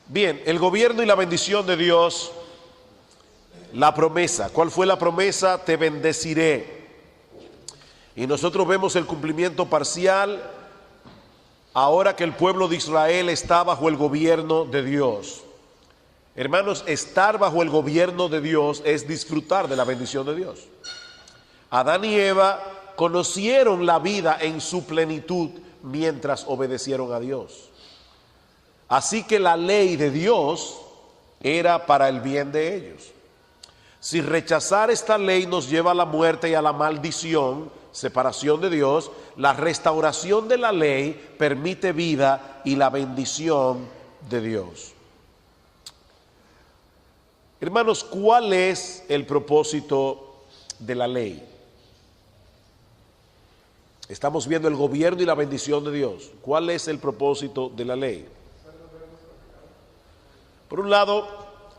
Bien, el gobierno y la bendición de Dios, la promesa. ¿Cuál fue la promesa? Te bendeciré. Y nosotros vemos el cumplimiento parcial ahora que el pueblo de Israel está bajo el gobierno de Dios. Hermanos, estar bajo el gobierno de Dios es disfrutar de la bendición de Dios. Adán y Eva conocieron la vida en su plenitud mientras obedecieron a Dios. Así que la ley de Dios era para el bien de ellos. Si rechazar esta ley nos lleva a la muerte y a la maldición, separación de Dios, la restauración de la ley permite vida y la bendición de Dios. Hermanos, ¿cuál es el propósito de la ley? Estamos viendo el gobierno y la bendición de Dios. ¿Cuál es el propósito de la ley? Por un lado,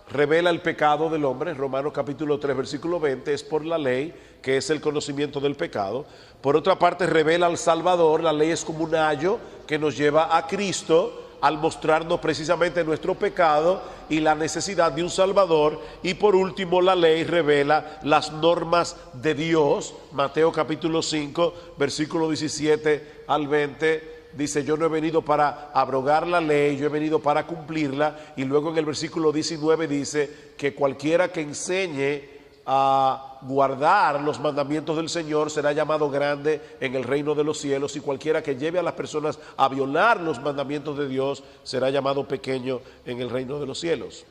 revela el pecado del hombre. Romanos capítulo 3, versículo 20, es por la ley, que es el conocimiento del pecado. Por otra parte, revela al Salvador. La ley es como un ayo que nos lleva a Cristo al mostrarnos precisamente nuestro pecado y la necesidad de un Salvador. Y por último, la ley revela las normas de Dios. Mateo capítulo 5, versículo 17 al 20. Dice, yo no he venido para abrogar la ley, yo he venido para cumplirla. Y luego en el versículo 19 dice que cualquiera que enseñe a guardar los mandamientos del Señor será llamado grande en el reino de los cielos, y cualquiera que lleve a las personas a violar los mandamientos de Dios será llamado pequeño en el reino de los cielos.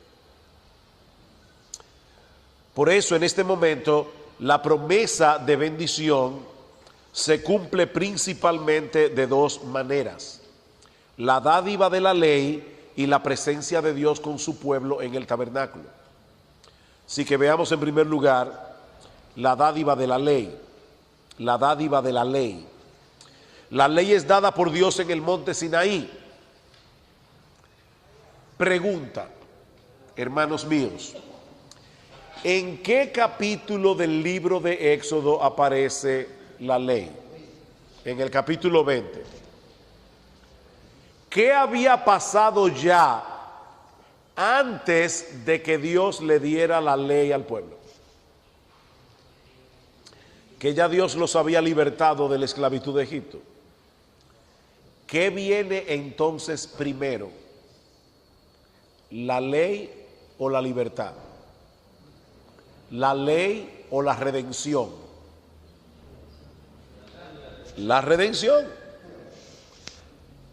Por eso en este momento la promesa de bendición se cumple principalmente de dos maneras: la dádiva de la ley y la presencia de Dios con su pueblo en el tabernáculo. Así que veamos en primer lugar la dádiva de la ley. La dádiva de la ley. La ley es dada por Dios en el monte Sinaí. Pregunta, hermanos míos, ¿en qué capítulo del libro de Éxodo aparece la ley? En el capítulo 20. ¿Qué había pasado ya antes de que Dios le diera la ley al pueblo? Que ya Dios los había libertado de la esclavitud de Egipto. ¿Qué viene entonces primero? ¿La ley o la libertad? ¿La ley o la redención? La redención.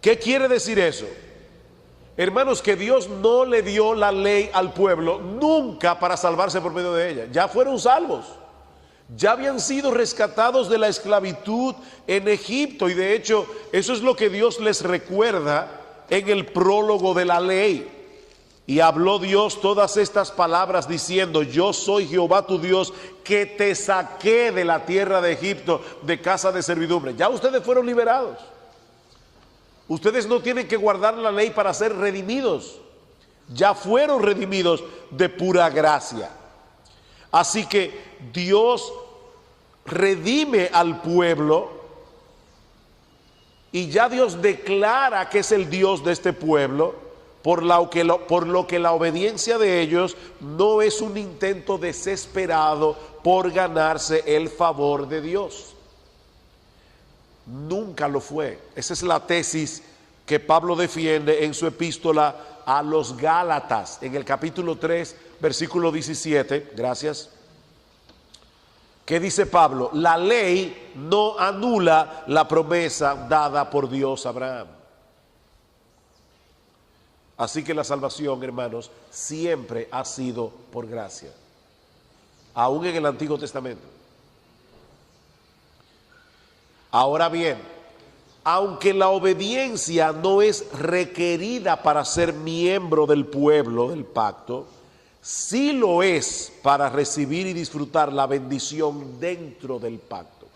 ¿Qué quiere decir eso? Hermanos, que Dios no le dio la ley al pueblo nunca para salvarse por medio de ella. Ya fueron salvos. Ya habían sido rescatados de la esclavitud en Egipto, y de hecho eso es lo que Dios les recuerda en el prólogo de la ley. Y habló Dios todas estas palabras diciendo, yo soy Jehová tu Dios, que te saqué de la tierra de Egipto, de casa de servidumbre. Ya ustedes fueron liberados. Ustedes no tienen que guardar la ley para ser redimidos. Ya fueron redimidos de pura gracia. Así que Dios redime al pueblo, y ya Dios declara que es el Dios de este pueblo, por lo que la obediencia de ellos no es un intento desesperado por ganarse el favor de Dios. Nunca lo fue. Esa es la tesis que Pablo defiende en su epístola a los Gálatas, en el capítulo 3, versículo 17. Gracias. ¿Qué dice Pablo? La ley no anula la promesa dada por Dios a Abraham. Así que la salvación, hermanos, siempre ha sido por gracia, aún en el Antiguo Testamento. Ahora bien, aunque la obediencia no es requerida para ser miembro del pueblo del pacto, sí lo es para recibir y disfrutar la bendición dentro del pacto.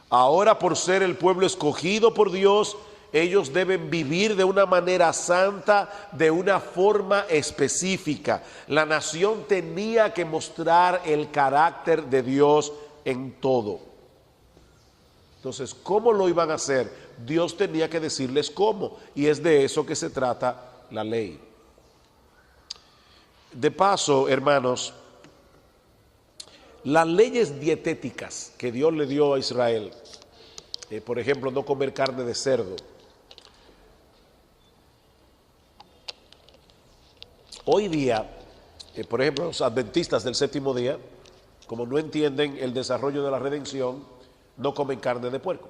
Ahora, por ser el pueblo escogido por Dios, ellos deben vivir de una manera santa, de una forma específica. La nación tenía que mostrar el carácter de Dios en todo. Entonces, ¿cómo lo iban a hacer? Dios tenía que decirles cómo, y es de eso que se trata la ley. De paso, hermanos, las leyes dietéticas que Dios le dio a Israel, por ejemplo, no comer carne de cerdo. Hoy día, por ejemplo, los adventistas del séptimo día, como no entienden el desarrollo de la redención, no comen carne de puerco.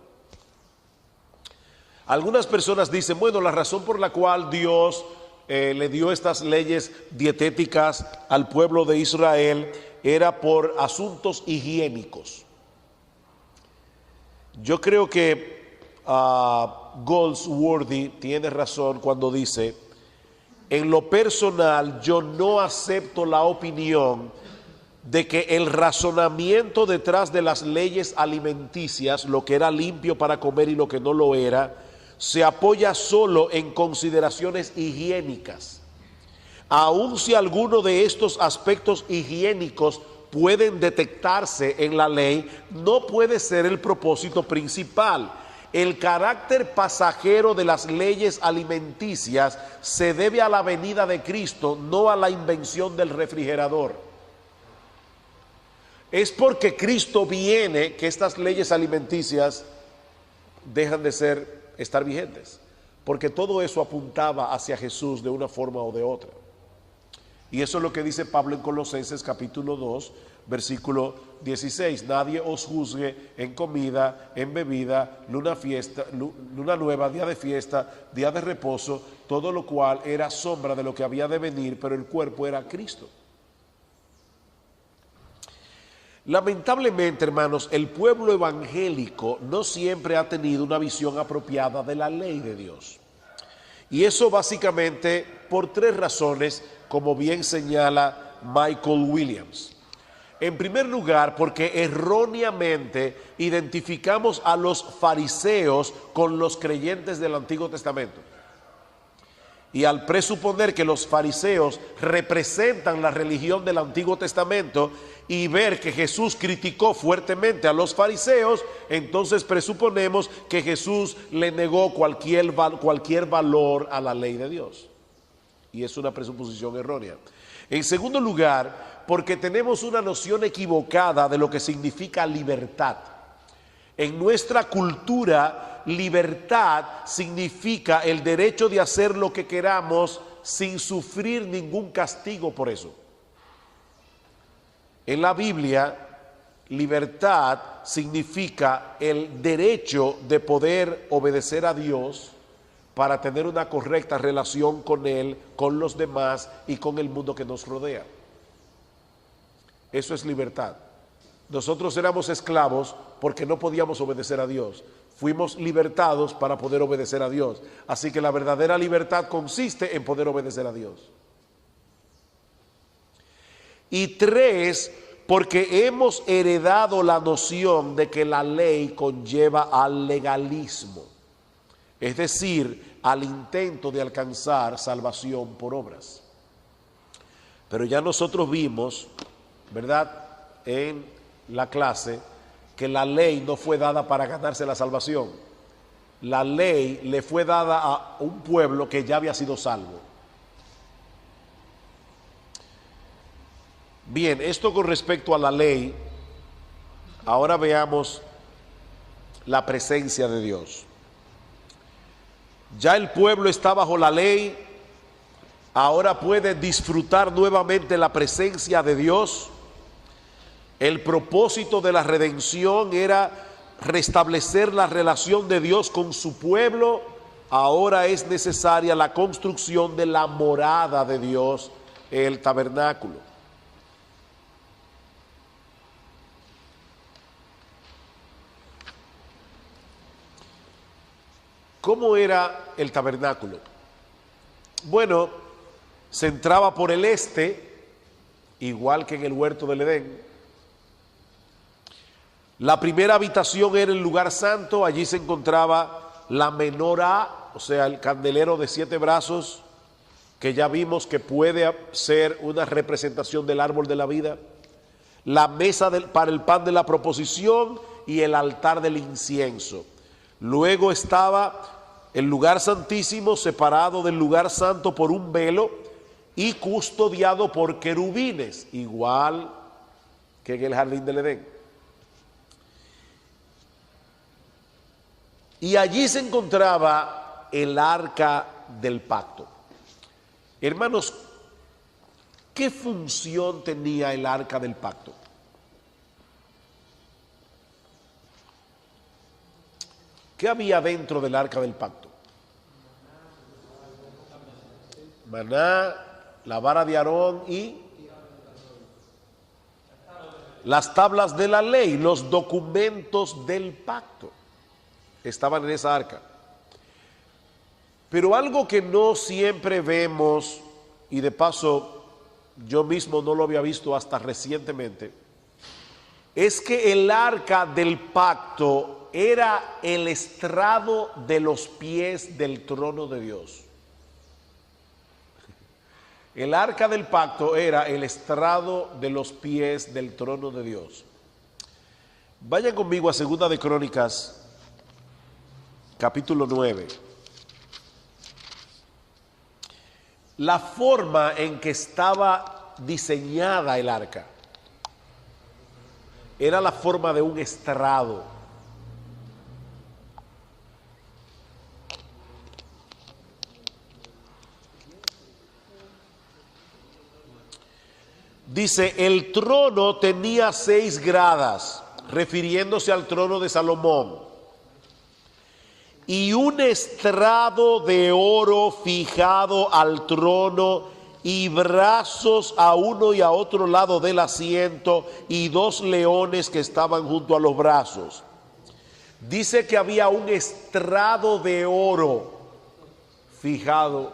Algunas personas dicen, bueno, la razón por la cual Dios le dio estas leyes dietéticas al pueblo de Israel era por asuntos higiénicos. Yo creo que Goldsworthy tiene razón cuando dice, en lo personal yo no acepto la opinión de que el razonamiento detrás de las leyes alimenticias, lo que era limpio para comer y lo que no lo era, se apoya solo en consideraciones higiénicas. Aun si alguno de estos aspectos higiénicos pueden detectarse en la ley, no puede ser el propósito principal. El carácter pasajero de las leyes alimenticias se debe a la venida de Cristo, no a la invención del refrigerador. Es porque Cristo viene que estas leyes alimenticias dejan de estar vigentes, porque todo eso apuntaba hacia Jesús de una forma o de otra. Y eso es lo que dice Pablo en Colosenses capítulo 2, versículo 16. Nadie os juzgue en comida, en bebida, luna nueva, día de fiesta, día de reposo, todo lo cual era sombra de lo que había de venir, pero el cuerpo era Cristo. Lamentablemente, hermanos, el pueblo evangélico no siempre ha tenido una visión apropiada de la ley de Dios. Y eso básicamente por tres razones, como bien señala Michael Williams. En primer lugar, porque erróneamente identificamos a los fariseos con los creyentes del Antiguo Testamento. Y al presuponer que los fariseos representan la religión del Antiguo Testamento y ver que Jesús criticó fuertemente a los fariseos, entonces presuponemos que Jesús le negó cualquier valor a la ley de Dios. Y es una presuposición errónea. En segundo lugar, porque tenemos una noción equivocada de lo que significa libertad. En nuestra cultura, libertad significa el derecho de hacer lo que queramos sin sufrir ningún castigo por eso. En la Biblia, libertad significa el derecho de poder obedecer a Dios para tener una correcta relación con Él, con los demás y con el mundo que nos rodea. Eso es libertad. Nosotros éramos esclavos porque no podíamos obedecer a Dios. Fuimos libertados para poder obedecer a Dios. Así que la verdadera libertad consiste en poder obedecer a Dios. Y tres, porque hemos heredado la noción de que la ley conlleva al legalismo, es decir, al intento de alcanzar salvación por obras. Pero ya nosotros vimos, ¿verdad?, en la clase, que la ley no fue dada para ganarse la salvación. La ley le fue dada a un pueblo que ya había sido salvo. Bien, esto con respecto a la ley. Ahora veamos la presencia de Dios. Ya el pueblo está bajo la ley, ahora puede disfrutar nuevamente la presencia de Dios. El propósito de la redención era restablecer la relación de Dios con su pueblo. Ahora es necesaria la construcción de la morada de Dios, el tabernáculo. ¿Cómo era el tabernáculo? Bueno, se entraba por el este, igual que en el huerto del Edén. La primera habitación era el lugar santo, allí se encontraba la menorá, o sea, el candelero de 7 brazos, que ya vimos que puede ser una representación del árbol de la vida, la mesa para el pan de la proposición y el altar del incienso. Luego estaba el lugar santísimo separado del lugar santo por un velo y custodiado por querubines, igual que en el jardín del Edén. Y allí se encontraba el arca del pacto. Hermanos, ¿qué función tenía el arca del pacto? ¿Qué había dentro del arca del pacto? Maná, la vara de Aarón y las tablas de la ley, los documentos del pacto estaban en esa arca. Pero algo que no siempre vemos, y de paso yo mismo no lo había visto hasta recientemente, es que el arca del pacto era el estrado de los pies del trono de Dios. El arca del pacto era el estrado de los pies del trono de Dios. Vayan conmigo a Segunda de Crónicas, capítulo 9. La forma en que estaba diseñada el arca era la forma de un estrado. Dice, el trono tenía 6 gradas, refiriéndose al trono de Salomón, y un estrado de oro fijado al trono, y brazos a uno y a otro lado del asiento, y 2 leones que estaban junto a los brazos. Dice que había un estrado de oro fijado,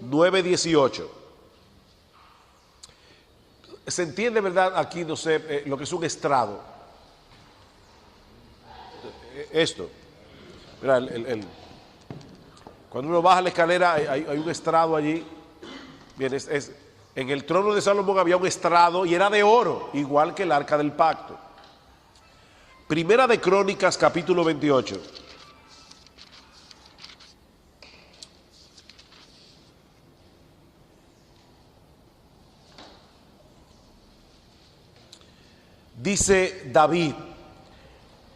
9:18. ¿Se entiende, verdad? Aquí no sé lo que es un estrado. Esto. Mira, cuando uno baja la escalera hay un estrado allí. Bien, en el trono de Salomón había un estrado y era de oro, igual que el arca del pacto. Primera de Crónicas, capítulo 28. Dice David,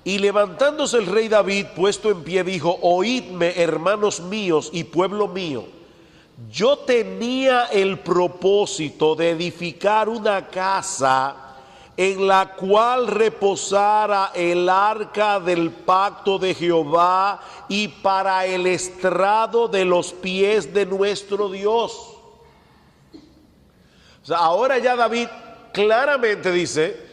y levantándose el rey David, puesto en pie, dijo, oídme, hermanos míos y pueblo mío, yo tenía el propósito de edificar una casa en la cual reposara el arca del pacto de Jehová y para el estrado de los pies de nuestro Dios. O sea, ahora ya David claramente dice,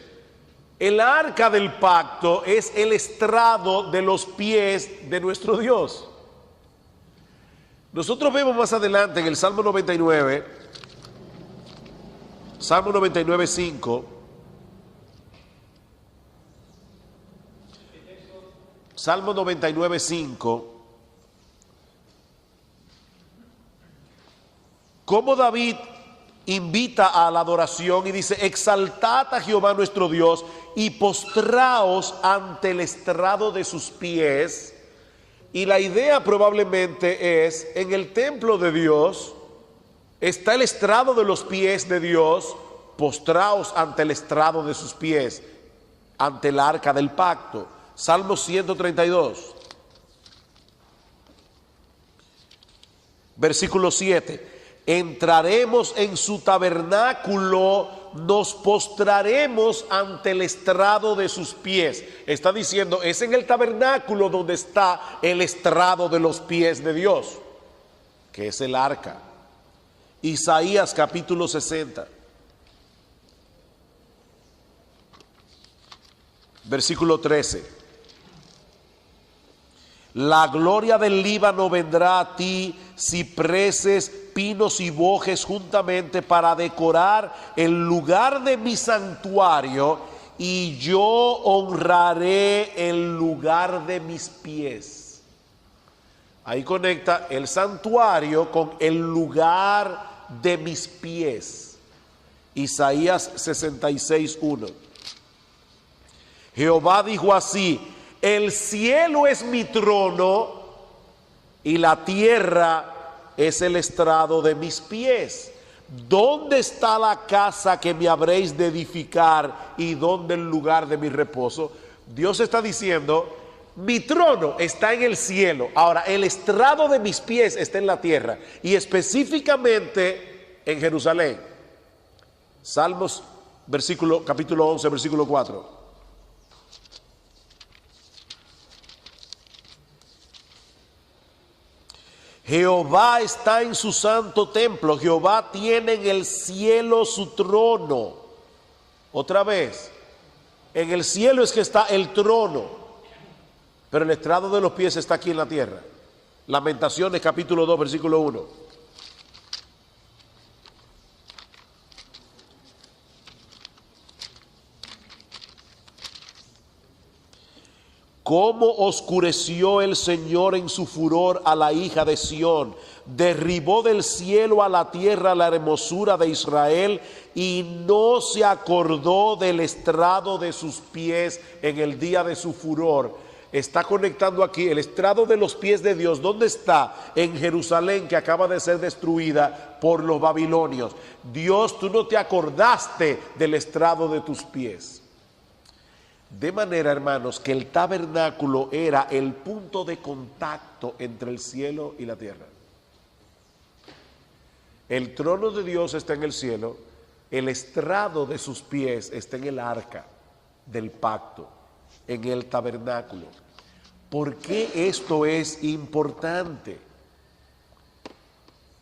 el arca del pacto es el estrado de los pies de nuestro Dios. Nosotros vemos más adelante en el Salmo 99, Salmo 99, 5. Salmo 99, 5. Cómo David invita a la adoración y dice, exaltad a Jehová nuestro Dios y postraos ante el estrado de sus pies. Y la idea probablemente es, en el templo de Dios está el estrado de los pies de Dios, postraos ante el estrado de sus pies, ante el arca del pacto. Salmo 132, versículo 7. Entraremos en su tabernáculo, nos postraremos ante el estrado de sus pies. Está diciendo, es en el tabernáculo donde está el estrado de los pies de Dios, que es el arca. Isaías capítulo 60, versículo 13. La gloria del Líbano vendrá a ti, cipreses, pinos y bojes juntamente para decorar el lugar de mi santuario, y yo honraré el lugar de mis pies. Ahí conecta el santuario con el lugar de mis pies. Isaías 66:1. Jehová dijo así: el cielo es mi trono y la tierra es el estrado de mis pies. ¿Dónde está la casa que me habréis de edificar y dónde el lugar de mi reposo? Dios está diciendo: mi trono está en el cielo, ahora el estrado de mis pies está en la tierra, y específicamente en Jerusalén. Salmos capítulo 11, versículo 4. Jehová está en su santo templo, Jehová tiene en el cielo su trono. Otra vez, en el cielo es que está el trono, pero el estrado de los pies está aquí en la tierra. Lamentaciones capítulo 2, versículo 1. Cómo oscureció el Señor en su furor a la hija de Sión, derribó del cielo a la tierra la hermosura de Israel, y no se acordó del estrado de sus pies en el día de su furor. Está conectando aquí el estrado de los pies de Dios. ¿Dónde está? En Jerusalén, que acaba de ser destruida por los babilonios. Dios, tú no te acordaste del estrado de tus pies. De manera, hermanos, que el tabernáculo era el punto de contacto entre el cielo y la tierra. El trono de Dios está en el cielo, el estrado de sus pies está en el arca del pacto, en el tabernáculo. ¿Por qué esto es importante?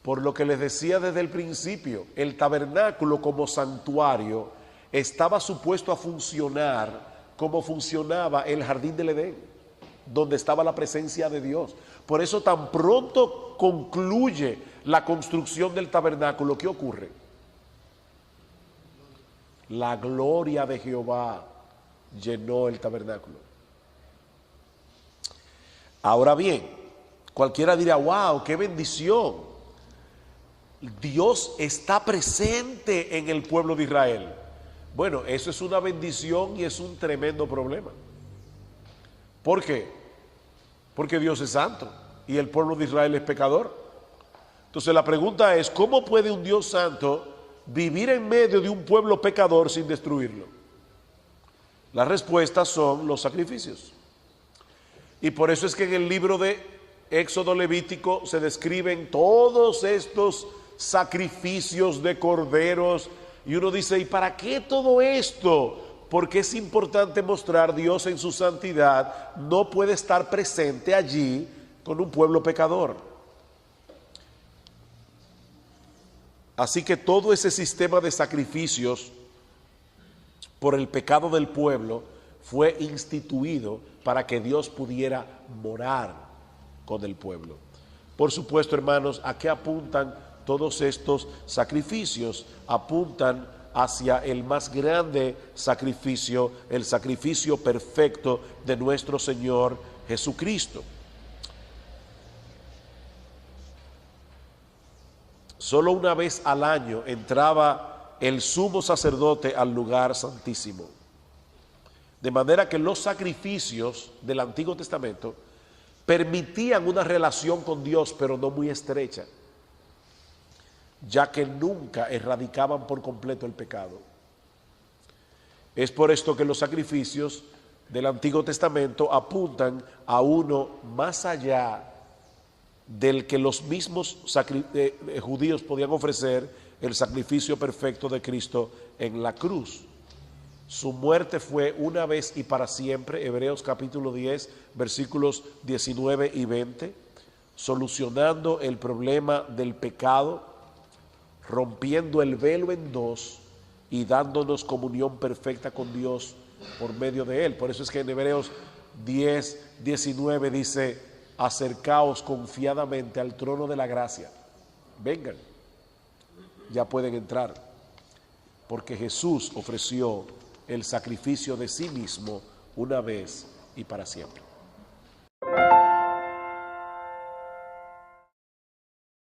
Por lo que les decía desde el principio, el tabernáculo como santuario estaba supuesto a funcionar como funcionaba el jardín del Edén, donde estaba la presencia de Dios. Por eso, tan pronto concluye la construcción del tabernáculo, ¿qué ocurre? La gloria de Jehová llenó el tabernáculo. Ahora bien, cualquiera dirá: wow, qué bendición. Dios está presente en el pueblo de Israel. Bueno, eso es una bendición y es un tremendo problema. ¿Por qué? Porque Dios es santo y el pueblo de Israel es pecador. Entonces la pregunta es: ¿cómo puede un Dios santo vivir en medio de un pueblo pecador sin destruirlo? La respuesta son los sacrificios. Y por eso es que en el libro de Éxodo Levítico se describen todos estos sacrificios de corderos. Y uno dice: ¿y para qué todo esto? Porque es importante mostrar Dios en su santidad no puede estar presente allí con un pueblo pecador. Así que todo ese sistema de sacrificios por el pecado del pueblo fue instituido para que Dios pudiera morar con el pueblo. Por supuesto, hermanos, ¿a qué apuntan todos estos sacrificios? Apuntan hacia el más grande sacrificio, el sacrificio perfecto de nuestro Señor Jesucristo. Solo una vez al año entraba el sumo sacerdote al lugar santísimo. De manera que los sacrificios del Antiguo Testamento permitían una relación con Dios, pero no muy estrecha, ya que nunca erradicaban por completo el pecado. Es por esto que los sacrificios del Antiguo Testamento apuntan a uno más allá del que los mismos judíos podían ofrecer, el sacrificio perfecto de Cristo en la cruz. Su muerte fue una vez y para siempre, Hebreos capítulo 10, versículos 19 y 20, solucionando el problema del pecado, rompiendo el velo en dos y dándonos comunión perfecta con Dios por medio de él. Por eso es que en Hebreos 10, 19 dice: acercaos confiadamente al trono de la gracia. Vengan, ya pueden entrar, porque Jesús ofreció el sacrificio de sí mismo una vez y para siempre.